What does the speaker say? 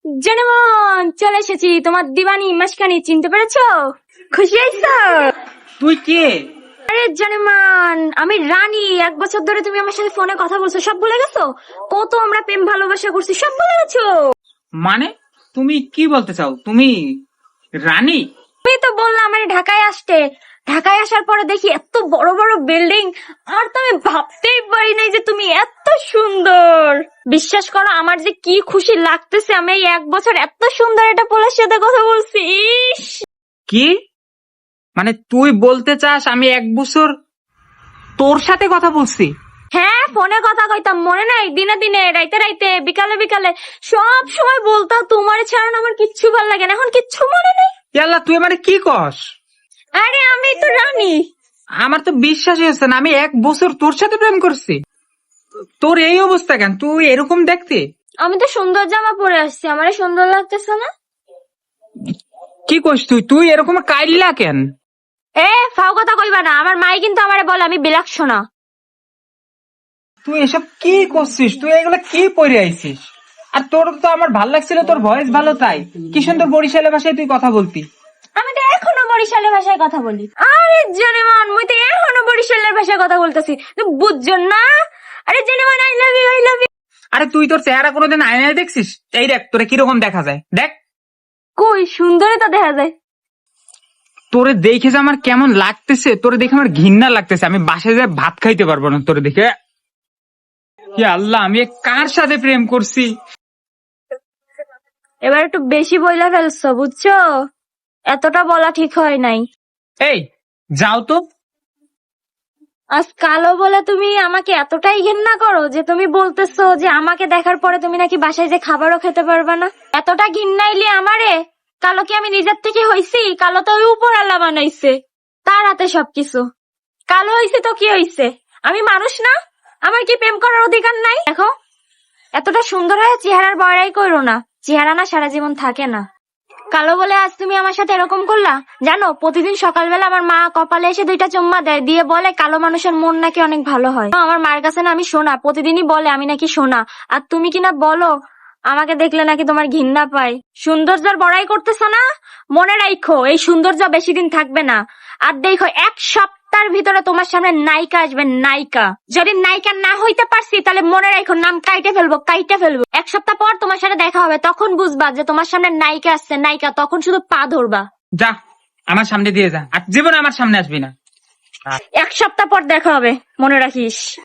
জানেমন চলে এসেছি, তোমার দিবানি মাসখানি চিনতে পেরেছো? খুশি হয়েছো? তুই কে? আরে জানেমান, আমি রানী। 1 বছর ধরে তুমি আমার সাথে ফোনে কথা বলছো, সব ভুলে গেছো? কত আমরা প্রেম ভালোবাসা করছি, সব ভুলে গেছো? মানে তুমি কি বলতে চাও? তুমি রানী? তুমি তো বললা আমার ঢাকায় আসতে। ঢাকায় আসার পরে দেখি এত বড় বড় বিল্ডিং, আর তো আমি ভাবতেই পারি নাই যে তুমি এত সুন্দর। বিশ্বাস করো, আমার যে কি খুশি লাগতেছে, আমি এই 1 বছর এত সুন্দর একটা পোলার সাথে কথা বলছি। ইস, কি মানে তুই বলতে চাস আমি 1 বছর তোর সাথে কথা বলছি? হ্যাঁ, ফোনে কথা কইতাম, মনে নাই? দিনে দিনে, রাইতে রাইতে, বিকালে বিকালে, সব সময় বলতাম তোমার ছাড়া না আমার কিচ্ছু ভালো লাগে না। এখন কিচ্ছু মনে নেই। ইয়াল্লা, তুই মানে কি কস? আরে আমি তো রানী। আমার তো বিশ্বাসই হচ্ছে না, আমি 1 বছর তোর সাথে প্রেম করছি। তোর এই অবস্থা কেন? তুই এরকম দেখতে? আমি তো সুন্দর জামা পরে আসছি, আমারে সুন্দর লাগতেছে না? কি কস তুই? তুই এরকম কাইল্লা কেন? ফাও কথা কইবা না, আমার মাই কিন্তু আমারে বলে আমি বিলাক্ষণা। তুই এসব কি করছিস? তুই এগুলো কি পরে আইছিস? আর তোর তো আমার ভাল লাগছিল, তোর ভয়েস ভালো, তাই কি সুন্দর বরিশালের ভাষায় তুই কথা বলতি। আমি তো এখনো বরিশালের ভাষায় কথা বলি। আরে জানেমান, মুই তো এখনো বরিশালের ভাষায় কথা বলতেছি, তুমি বুঝছো না? আরে জানেমান, I love you, I love you. আরে তুই তোর চেহারা কোনোদিন আয়নায় দেখছিস? এই দেখ তোরে কিরকম দেখা যায়, দেখ। কই সুন্দরই তো দেখা যায়। তোরে দেখে যে আমার কেমন লাগতেছে, তোরে দেখে আমার ঘৃণা লাগতেছে। আমি বাসায় যা ভাত খাইতে পারবো না তোরে দেখে। হে আল্লাহ, আমি এ কার সাথে প্রেম করছি? এবার একটু বেশি বইলা ফেলছো, বুঝছো? এতটা বলা ঠিক হয় নাই। এই যাও তো। আজ কালো বলে তুমি আমাকে এতটাই ঘেন্না করো যে তুমি বলতেছো যে আমাকে দেখার পরে তুমি নাকি বাসায় যে খাবারও খেতে পারবা না। এতটা ঘিন্নাইলি আমারে? কালো কি আমি নিজের থেকে হইছি? কালো তো ওই উপরওয়ালা বানাইছে, তার হাতে সবকিছু। কালো হইছে তো কি হইছে? আমি মানুষ না? আমার কি প্রেম করার অধিকার নাই? দেখো, এতটা সুন্দর হয়ে চেহারার বড়াই করো না। চেহারা না সারা জীবন থাকে না। কালো বলে আজ তুমি আমার সাথে এরকম করলা? জানো, প্রতিদিন সকালবেলা আমার মা কপালে এসে 2টা চুম্মা দেয়, দিয়ে বলে কালো মানুষের মন নাকি অনেক ভালো হয়। আমার মার কাছে না আমি সোনা, প্রতিদিনই বলে আমি নাকি সোনা। আর তুমি কিনা বলো আমাকে দেখলে নাকি তোমার ঘৃণা পায়। সৌন্দর্যের বড়াই করতেছ না? মনে রাখো, এই সৌন্দর্য বেশি দিন থাকবে না। আর দেখো, 1 সপ্তাহের ভিতরে তোমার সামনে নায়িকা আসবে, নায়িকা। যদি নায়িকা না হইতে পারছি তাহলে মনে রাখো, নাম কাইটে ফেলবো, কাইটে ফেলবো। 1 সপ্তাহ পর তোমার সাথে দেখা হবে, তখন বুঝবা যে তোমার সামনে নায়িকা আসছে, নায়িকা। তখন শুধু পা ধরবা। যা, আমার সামনে দিয়ে যা, আর জীবনে আমার সামনে আসবি না। 1 সপ্তাহ পর দেখা হবে, মনে রাখিস।